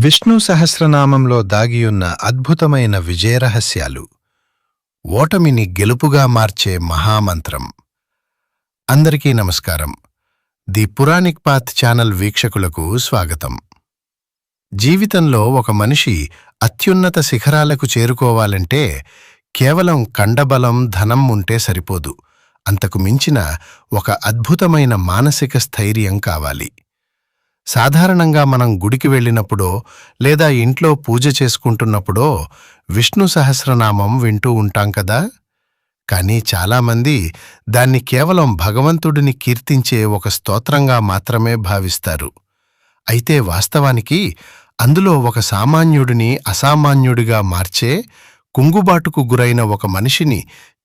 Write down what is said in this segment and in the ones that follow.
విష్ణు సహస్రనామంలో దాగియున్న అద్భుతమైన విజయరహస్యాలు. ఓటమిని గెలుపుగా మార్చే మహామంత్రం. అందరికీ నమస్కారం. ది పురాణిక్ పాత్ ఛానల్ వీక్షకులకు స్వాగతం. జీవితంలో ఒక మనిషి అత్యున్నత శిఖరాలకు చేరుకోవాలంటే కేవలం కండబలం, ధనం ఉంటే సరిపోదు. అంతకు మించిన ఒక అద్భుతమైన మానసిక స్థైర్యం కావాలి. సాధారణంగా మనం గుడికి వెళ్ళినప్పుడో లేదా ఇంట్లో పూజ చేసుకుంటున్నప్పుడో విష్ణు సహస్రనామం వింటూ ఉంటాం కదా. కానీ చాలామంది దాన్ని కేవలం భగవంతుడిని కీర్తించే ఒక స్తోత్రంగా మాత్రమే భావిస్తారు. అయితే వాస్తవానికి అందులో ఒక సామాన్యుడిని అసామాన్యుడిగా మార్చే, కుంగుబాటుకు గురైన ఒక మనిషిని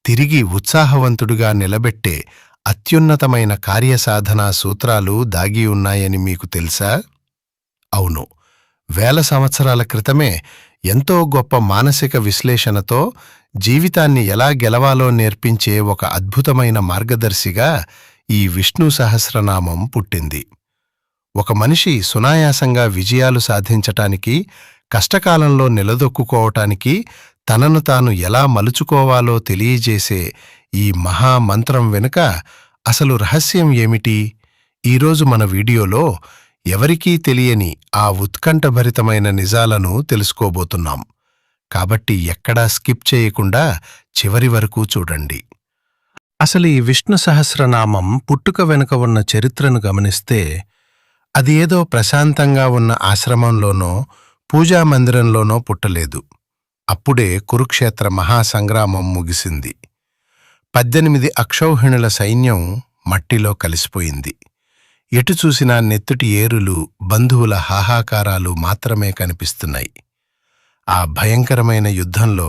తిరిగి ఉత్సాహవంతుడిగా నిలబెట్టే అత్యున్నతమైన కార్యసాధనా సూత్రాలు దాగి ఉన్నాయని మీకు తెలుసా? అవును, వేల సంవత్సరాల క్రితమే ఎంతో గొప్ప మానసిక విశ్లేషణతో జీవితాన్ని ఎలా గెలవాలో నేర్పించే ఒక అద్భుతమైన మార్గదర్శిగా ఈ విష్ణు సహస్రనామం పుట్టింది. ఒక మనిషి సునాయాసంగా విజయాలు సాధించటానికి, కష్టకాలంలో నిలదొక్కుకోవటానికి తనను తాను ఎలా మలుచుకోవాలో తెలియజేసే ఈ మహామంత్రం వెనుక అసలు రహస్యం ఏమిటి? ఈరోజు మన వీడియోలో ఎవరికీ తెలియని ఆ ఉత్కంఠభరితమైన నిజాలను తెలుసుకోబోతున్నాం. కాబట్టి ఎక్కడా స్కిప్ చేయకుండా చివరి వరకు చూడండి. అసలు ఈ విష్ణు సహస్రనామం పుట్టుక వెనుక ఉన్న చరిత్రను గమనిస్తే అది ఏదో ప్రశాంతంగా ఉన్న ఆశ్రమంలోనో పూజామందిరంలోనో పుట్టలేదు. అప్పుడే కురుక్షేత్ర మహాసంగ్రామం ముగిసింది. 18 అక్షౌహిణుల సైన్యం మట్టిలో కలిసిపోయింది. ఎటు చూసినా నెత్తుటి ఏరులు, బంధువుల హాహాకారాలు మాత్రమే కనిపిస్తున్నాయి. ఆ భయంకరమైన యుద్ధంలో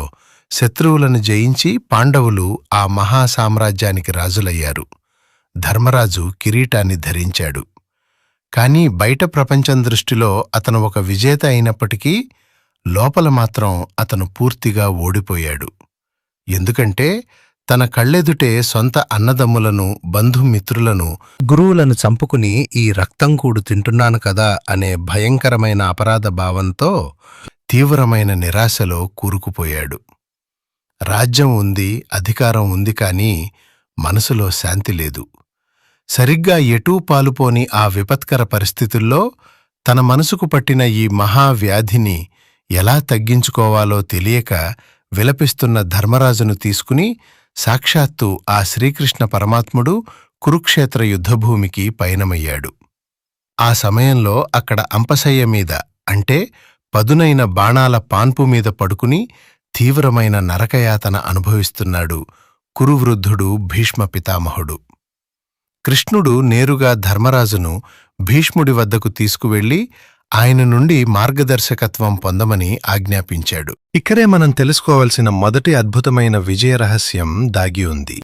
శత్రువులను జయించి పాండవులు ఆ మహాసామ్రాజ్యానికి రాజులయ్యారు. ధర్మరాజు కిరీటాన్ని ధరించాడు. కానీ బయట ప్రపంచం దృష్టిలో అతను ఒక విజేత అయినప్పటికీ లోపల మాత్రం అతను పూర్తిగా ఓడిపోయాడు. ఎందుకంటే తన కళ్ళెదుటే సొంత అన్నదమ్ములను, బంధుమిత్రులను, గురువులను చంపుకుని ఈ రక్తంకూడు తింటున్నాను కదా అనే భయంకరమైన అపరాధ భావంతో తీవ్రమైన నిరాశలో కూరుకుపోయాడు. రాజ్యం ఉంది, అధికారం ఉంది, కానీ మనసులో శాంతి లేదు. సరిగ్గా ఎటూ పాలుపోని ఆ విపత్కర పరిస్థితుల్లో తన మనసుకు పట్టిన ఈ మహావ్యాధిని ఎలా తగ్గించుకోవాలో తెలియక విలపిస్తున్న ధర్మరాజును తీసుకుని సాక్షాత్తు ఆ శ్రీకృష్ణ పరమాత్ముడు కురుక్షేత్ర యుద్ధభూమికి పయనమయ్యాడు. ఆ సమయంలో అక్కడ అంపశయ్య మీద, అంటే పదునైన బాణాల పాన్పు మీద పడుకుని తీవ్రమైన నరకయాతన అనుభవిస్తున్నాడు కురువృద్ధుడు భీష్మ పితామహుడు. కృష్ణుడు నేరుగా ధర్మరాజును భీష్ముడి వద్దకు తీసుకువెళ్లి ఆయన నుండి మార్గదర్శకత్వం పొందమని ఆజ్ఞాపించాడు. ఇక్కడే మనం తెలుసుకోవలసిన మొదటి అద్భుతమైన విజయ రహస్యం దాగి ఉంది.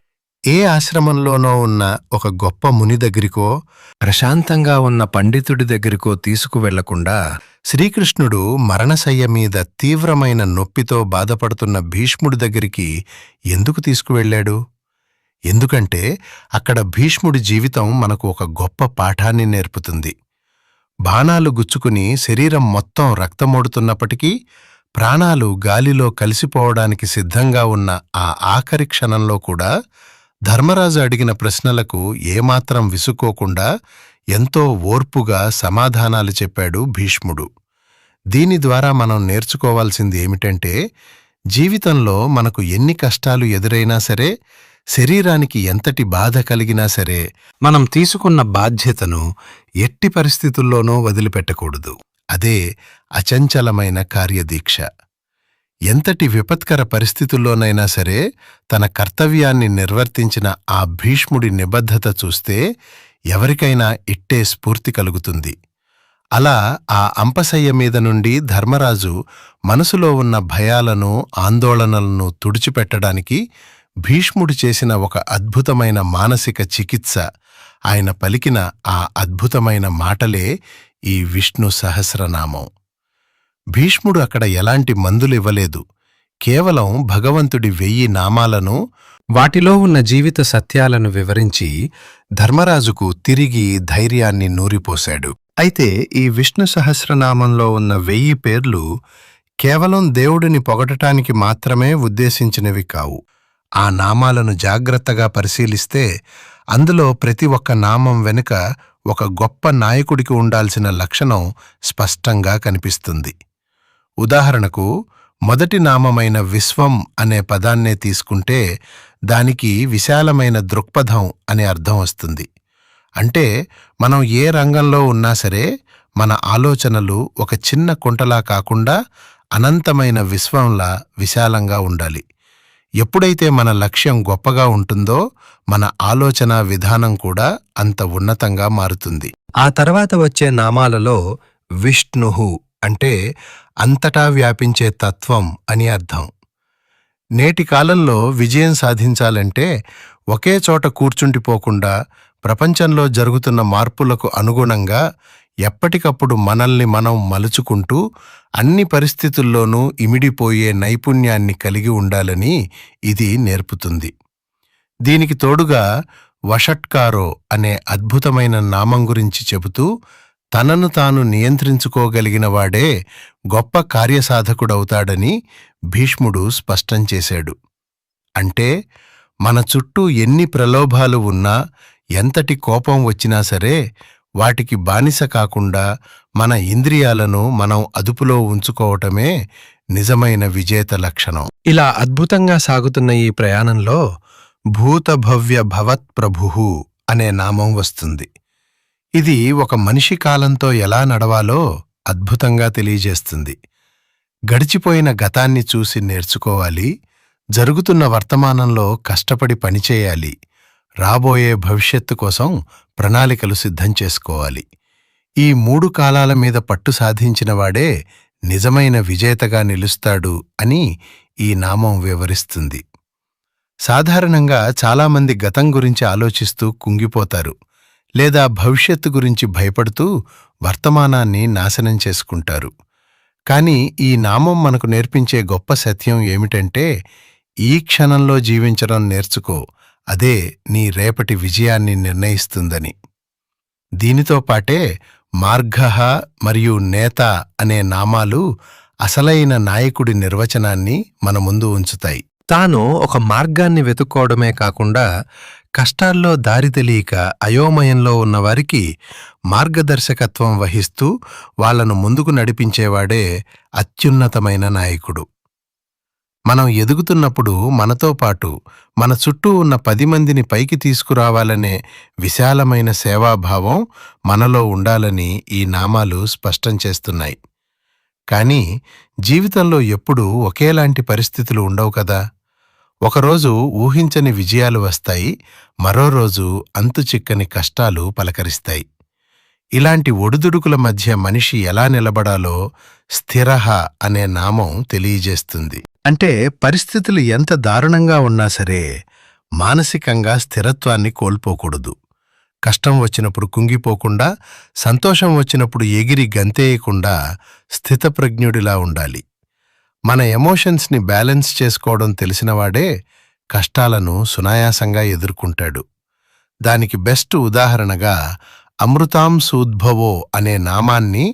ఏ ఆశ్రమంలోనో ఉన్న ఒక గొప్ప ముని దగ్గరికో, ప్రశాంతంగా ఉన్న పండితుడి దగ్గరికో తీసుకువెళ్లకుండా శ్రీకృష్ణుడు మరణశయ్య మీద తీవ్రమైన నొప్పితో బాధపడుతున్న భీష్ముడి దగ్గరికి ఎందుకు తీసుకువెళ్లాడు? ఎందుకంటే అక్కడ భీష్ముడి జీవితం మనకు ఒక గొప్ప పాఠాన్ని నేర్పుతుంది. బాణాలు గుచ్చుకుని శరీరం మొత్తం రక్తమోడుతున్నప్పటికీ ప్రాణాలు గాలిలో కలిసిపోవడానికి సిద్ధంగా ఉన్న ఆ ఆఖరి క్షణంలో కూడా ధర్మరాజు అడిగిన ప్రశ్నలకు ఏమాత్రం విసుక్కోకుండా ఎంతో ఓర్పుగా సమాధానాలు చెప్పాడు భీష్ముడు. దీని ద్వారా మనం నేర్చుకోవాల్సింది ఏమిటంటే, జీవితంలో మనకు ఎన్ని కష్టాలు ఎదురైనా సరే, శరీరానికి ఎంతటి బాధ కలిగినా సరే, మనం తీసుకున్న బాధ్యతను ఎట్టి పరిస్థితుల్లోనూ వదిలిపెట్టకూడదు. అదే అచంచలమైన కార్యదీక్ష. ఎంతటి విపత్కర పరిస్థితుల్లోనైనా సరే తన కర్తవ్యాన్ని నిర్వర్తించిన ఆ భీష్ముడి నిబద్ధత చూస్తే ఎవరికైనా ఇట్టే స్ఫూర్తి కలుగుతుంది. అలా ఆ అంపశయ్య మీద నుండి ధర్మరాజు మనసులో ఉన్న భయాలను, ఆందోళనలను తుడిచిపెట్టడానికి భీష్ముడు చేసిన ఒక అద్భుతమైన మానసిక చికిత్స, ఆయన పలికిన ఆ అద్భుతమైన మాటలే ఈ విష్ణు సహస్రనామం. భీష్ముడు అక్కడ ఎలాంటి మందులివ్వలేదు. కేవలం భగవంతుడి 1000 నామాలను, వాటిలో ఉన్న జీవిత సత్యాలను వివరించి ధర్మరాజుకు తిరిగి ధైర్యాన్ని నూరిపోశాడు. అయితే ఈ విష్ణు సహస్రనామంలో ఉన్న 1000 పేర్లు కేవలం దేవుడిని పొగడటానికి మాత్రమే ఉద్దేశించినవి కావు. ఆ నామాలను జాగ్రత్తగా పరిశీలిస్తే అందులో ప్రతి ఒక్క నామం వెనుక ఒక గొప్ప నాయకుడికి ఉండాల్సిన లక్షణం స్పష్టంగా కనిపిస్తుంది. ఉదాహరణకు మొదటి నామమైన విశ్వం అనే పదాన్నే తీసుకుంటే దానికి విశాలమైన దృక్పథం అనే అర్థం వస్తుంది. అంటే మనం ఏ రంగంలో ఉన్నా సరే మన ఆలోచనలు ఒక చిన్న కుంటలా కాకుండా అనంతమైన విశ్వంలా విశాలంగా ఉండాలి. ఎప్పుడైతే మన లక్ష్యం గొప్పగా ఉంటుందో మన ఆలోచన విధానం కూడా అంత ఉన్నతంగా మారుతుంది. ఆ తర్వాత వచ్చే నామాలలో విష్ణుః అంటే అంతటా వ్యాపించే తత్వం అని అర్థం. నేటి కాలంలో విజయం సాధించాలంటే ఒకే చోట కూర్చుండిపోకుండా ప్రపంచంలో జరుగుతున్న మార్పులకు అనుగుణంగా ఎప్పటికప్పుడు మనల్ని మనం మలుచుకుంటూ అన్ని పరిస్థితుల్లోనూ ఇమిడిపోయే నైపుణ్యాన్ని కలిగి ఉండాలని ఇది నేర్పుతుంది. దీనికి తోడుగా వషట్కారో అనే అద్భుతమైన నామం గురించి చెబుతూ తనను తాను నియంత్రించుకోగలిగిన వాడే గొప్ప కార్యసాధకుడవుతాడని భీష్ముడు స్పష్టం చేశాడు. అంటే మన చుట్టూ ఎన్ని ప్రలోభాలు ఉన్నా, ఎంతటి కోపం వచ్చినా సరే వాటికి బానిస కాకుండా మన ఇంద్రియాలను మనం అదుపులో ఉంచుకోవటమే నిజమైన విజేత లక్షణం. ఇలా అద్భుతంగా సాగుతున్న ఈ ప్రయాణంలో భూతభవ్య భవత్ ప్రభుః అనే నామం వస్తుంది. ఇది ఒక మనిషి కాలంతో ఎలా నడవాలో అద్భుతంగా తెలియజేస్తుంది. గడిచిపోయిన గతాన్ని చూసి నేర్చుకోవాలి, జరుగుతున్న వర్తమానంలో కష్టపడి పనిచేయాలి, రాబోయే భవిష్యత్తు కోసం ప్రణాళికలు సిద్ధం చేసుకోవాలి. ఈ 3 కాలాల మీద పట్టు సాధించినవాడే నిజమైన విజేతగా నిలుస్తాడు అని ఈ నామం వివరిస్తుంది. సాధారణంగా చాలామంది గతం గురించి ఆలోచిస్తూ కుంగిపోతారు, లేదా భవిష్యత్తు గురించి భయపడుతూ వర్తమానాన్ని నాశనం చేసుకుంటారు. కానీ ఈ నామం మనకు నేర్పించే గొప్ప సత్యం ఏమిటంటే, ఈ క్షణంలో జీవించడం నేర్చుకో, అదే నీ రేపటి విజయాన్ని నిర్ణయిస్తుందని. దీనితో పాటే మార్గః మరియు నేత అనే నామాలు అసలైన నాయకుడి నిర్వచనాన్ని మన ముందు ఉంచుతాయి. తాను ఒక మార్గాన్ని వెతుక్కోవడమే కాకుండా కష్టాల్లో దారి తెలియక అయోమయంలో ఉన్నవారికి మార్గదర్శకత్వం వహిస్తూ వాళ్లను ముందుకు నడిపించేవాడే అత్యున్నతమైన నాయకుడు. మనం ఎదుగుతున్నప్పుడు మనతో పాటు మన చుట్టూ ఉన్న 10 మందిని పైకి తీసుకురావాలనే విశాలమైన సేవాభావం మనలో ఉండాలని ఈ నామాలు స్పష్టం చేస్తున్నాయి. కానీ జీవితంలో ఎప్పుడూ ఒకేలాంటి పరిస్థితులు ఉండవు కదా. ఒకరోజు ఊహించని విజయాలు వస్తాయి, మరో రోజు అంతుచిక్కని కష్టాలు పలకరిస్తాయి. ఇలాంటి ఒడిదుడుకుల మధ్య మనిషి ఎలా నిలబడాలో స్థిరః అనే నామం తెలియజేస్తుంది. అంటే పరిస్థితులు ఎంత దారుణంగా ఉన్నా సరే మానసికంగా స్థిరత్వాన్ని కోల్పోకూడదు. కష్టం వచ్చినప్పుడు కుంగిపోకుండా, సంతోషం వచ్చినప్పుడు ఎగిరి గంతేయకుండా స్థితప్రజ్ఞుడిలా ఉండాలి. మన ఎమోషన్స్ని బ్యాలెన్స్ చేసుకోవడం తెలిసినవాడే కష్టాలను సునాయాసంగా ఎదుర్కొంటాడు. దానికి బెస్ట్ ఉదాహరణగా అమృతాం సూద్భవో అనే నామాన్ని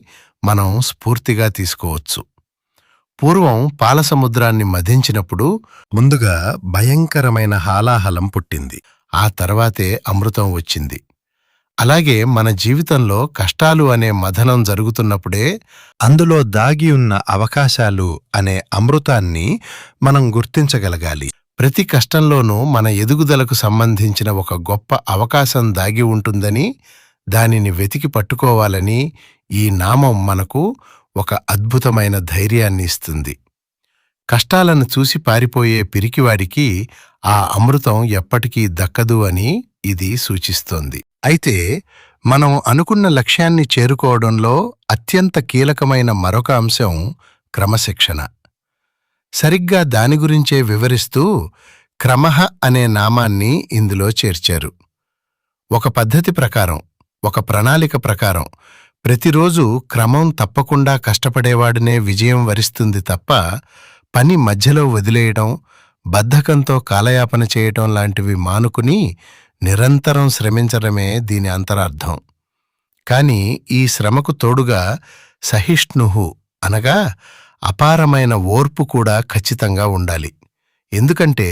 మనం స్ఫూర్తిగా తీసుకోవచ్చు. పూర్వం పాలసముద్రాన్ని మధించినప్పుడు ముందుగా భయంకరమైన హాలాహలం పుట్టింది, ఆ తర్వాతే అమృతం వచ్చింది. అలాగే మన జీవితంలో కష్టాలు అనే మథనం జరుగుతున్నప్పుడే అందులో దాగి ఉన్న అవకాశాలు అనే అమృతాన్ని మనం గుర్తించగలగాలి. ప్రతి కష్టంలోనూ మన ఎదుగుదలకు సంబంధించిన ఒక గొప్ప అవకాశం దాగి ఉంటుందని, దానిని వెతికి పట్టుకోవాలని ఈ నామం మనకు ఒక అద్భుతమైన ధైర్యాన్ని ఇస్తుంది. కష్టాలను చూసి పారిపోయే పిరికివాడికి ఆ అమృతం ఎప్పటికీ దక్కదు అని ఇది సూచిస్తోంది. అయితే మనం అనుకున్న లక్ష్యాన్ని చేరుకోవడంలో అత్యంత కీలకమైన మరొక అంశం క్రమశిక్షణ. సరిగ్గా దాని గురించే వివరిస్తూ క్రమః అనే నామాన్ని ఇందులో చేర్చారు. ఒక పద్ధతి ప్రకారం, ఒక ప్రణాళిక ప్రకారం ప్రతిరోజు క్రమం తప్పకుండా కష్టపడేవాడినే విజయం వరిస్తుంది తప్ప పని మధ్యలో వదిలేయడం, బద్ధకంతో కాలయాపన చేయటం లాంటివి మానుకుని నిరంతరం శ్రమించడమే దీని అంతరార్థం. కాని ఈ శ్రమకు తోడుగా సహిష్ణుహు అనగా అపారమైన ఓర్పు కూడా ఖచ్చితంగా ఉండాలి. ఎందుకంటే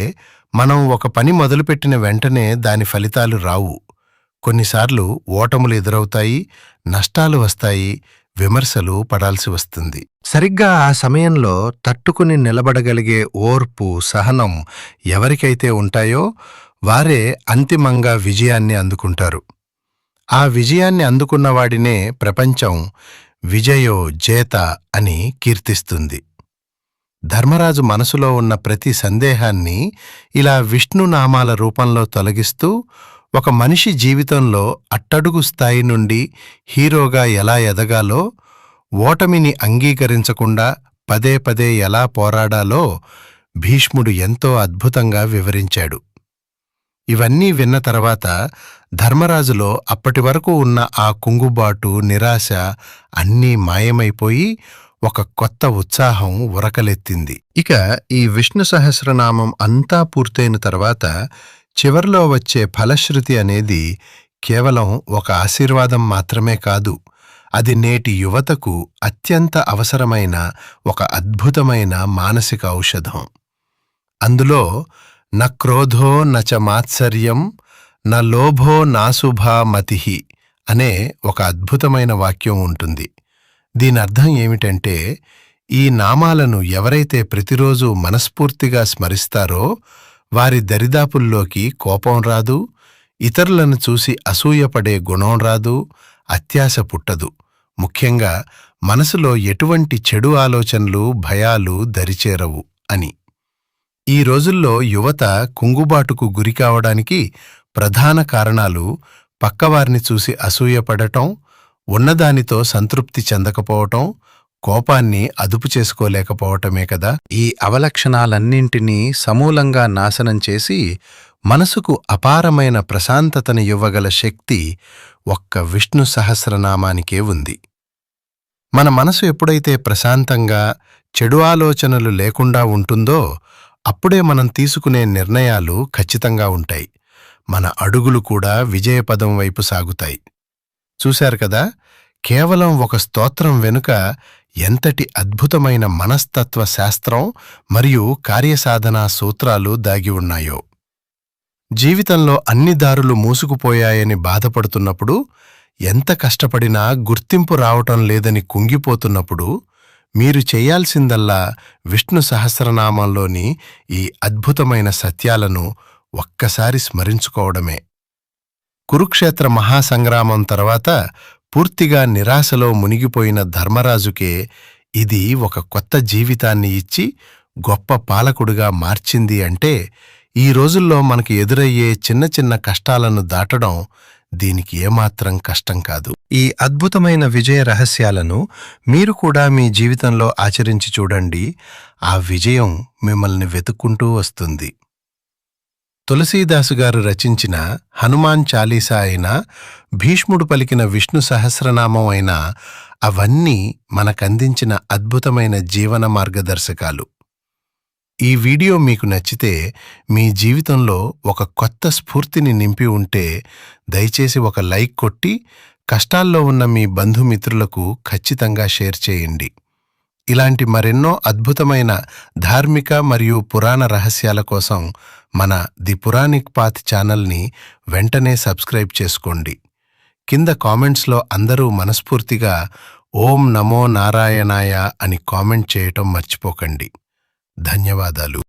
మనం ఒక పని మొదలుపెట్టిన వెంటనే దాని ఫలితాలు రావు. కొన్నిసార్లు ఓటములు ఎదురవుతాయి, నష్టాలు వస్తాయి, విమర్శలు పడాల్సి వస్తుంది. సరిగ్గా ఆ సమయంలో తట్టుకుని నిలబడగలిగే ఓర్పు, సహనం ఎవరికైతే ఉంటాయో వారే అంతిమంగా విజయాన్ని అందుకుంటారు. ఆ విజయాన్ని అందుకున్నవాడినే ప్రపంచం విజయో జేత అని కీర్తిస్తుంది. ధర్మరాజు మనసులో ఉన్న ప్రతి సందేహాన్ని ఇలా విష్ణునామాల రూపంలో తొలగిస్తూ ఒక మనిషి జీవితంలో అట్టడుగు స్థాయి నుండి హీరోగా ఎలా ఎదగాలో, ఓటమిని అంగీకరించకుండా పదే పదే ఎలా పోరాడాలో భీష్ముడు ఎంతో అద్భుతంగా వివరించాడు. ఇవన్నీ విన్న తర్వాత ధర్మరాజులో అప్పటివరకు ఉన్న ఆ కుంగుబాటు, నిరాశ అన్నీ మాయమైపోయి ఒక కొత్త ఉత్సాహం ఉరకలెత్తింది. ఇక ఈ విష్ణు సహస్రనామం అంతా పూర్తయిన తర్వాత చివర్లో వచ్చే ఫలశ్రుతి అనేది కేవలం ఒక ఆశీర్వాదం మాత్రమే కాదు, అది నేటి యువతకు అత్యంత అవసరమైన ఒక అద్భుతమైన మానసిక ఔషధం. అందులో న క్రోధో నచ మాత్సర్యం న లోభో నాశుభా మతిః అనే ఒక అద్భుతమైన వాక్యం ఉంటుంది. దీనర్థం ఏమిటంటే, ఈ నామాలను ఎవరైతే ప్రతిరోజు మనస్ఫూర్తిగా స్మరిస్తారో వారి దరిదాపుల్లోకి కోపం రాదు, ఇతరులను చూసి అసూయపడే గుణం రాదు, అత్యాశ పుట్టదు. ముఖ్యంగా మనసులో ఎటువంటి చెడు ఆలోచనలు, భయాలు దరిచేరవు అని. ఈ రోజుల్లో యువత కుంగుబాటుకు గురికావడానికి ప్రధాన కారణాలు పక్కవారిని చూసి అసూయపడటం, ఉన్నదానితో సంతృప్తి చెందకపోవటం, కోపాన్ని అదుపు చేసుకోలేకపోవటమే కదా. ఈ అవలక్షణాలన్నింటినీ సమూలంగా నాశనం చేసి మనసుకు అపారమైన ప్రశాంతతను ఇవ్వగల శక్తి ఒక్క విష్ణు సహస్రనామానికే ఉంది. మన మనసు ఎప్పుడైతే ప్రశాంతంగా, చెడు ఆలోచనలు లేకుండా ఉంటుందో అప్పుడే మనం తీసుకునే నిర్ణయాలు ఖచ్చితంగా ఉంటాయి. మన అడుగులు కూడా విజయపదం వైపు సాగుతాయి. చూశారు కదా, కేవలం ఒక స్తోత్రం వెనుక ఎంతటి అద్భుతమైన మనస్తత్వ శాస్త్రం మరియు కార్యసాధనా సూత్రాలు దాగి ఉన్నాయో. జీవితంలో అన్ని దారులు మూసుకుపోయాయని బాధపడుతున్నప్పుడు, ఎంత కష్టపడినా గుర్తింపు రావటం లేదని కుంగిపోతున్నప్పుడు మీరు చేయాల్సిందల్లా విష్ణు సహస్రనామంలోని ఈ అద్భుతమైన సత్యాలను ఒక్కసారి స్మరించుకోవడమే. కురుక్షేత్ర మహాసంగ్రామం తర్వాత పూర్తిగా నిరాశలో మునిగిపోయిన ధర్మరాజుకే ఇది ఒక కొత్త జీవితాన్ని ఇచ్చి గొప్ప పాలకుడిగా మార్చింది అంటే, ఈ రోజుల్లో మనకు ఎదురయ్యే చిన్న చిన్న కష్టాలను దాటడం దీనికి ఏమాత్రం కష్టం కాదు. ఈ అద్భుతమైన విజయ రహస్యాలను మీరు కూడా మీ జీవితంలో ఆచరించి చూడండి. ఆ విజయం మిమ్మల్ని వెతుక్కుంటూ వస్తుంది. తులసీదాసు గారు రచించిన హనుమాన్ చాలీసా అయినా, భీష్ముడు పలికిన విష్ణు సహస్రనామం అయినా అవన్నీ మనకందించిన అద్భుతమైన జీవన మార్గదర్శకాలు. ఈ వీడియో మీకు నచ్చితే, మీ జీవితంలో ఒక కొత్త స్ఫూర్తిని నింపి ఉంటే దయచేసి ఒక లైక్ కొట్టి కష్టాల్లో ఉన్న మీ బంధుమిత్రులకు ఖచ్చితంగా షేర్ చేయండి. ఇలాంటి మరెన్నో అద్భుతమైన ధార్మిక మరియు పురాణ రహస్యాల కోసం మన ది పురాణిక్ పాత్ ఛానల్ని వెంటనే సబ్స్క్రైబ్ చేసుకోండి. కింద కామెంట్స్లో అందరూ మనస్ఫూర్తిగా ఓం నమో నారాయణాయ అని కామెంట్ చేయటం మర్చిపోకండి. ధన్యవాదాలు.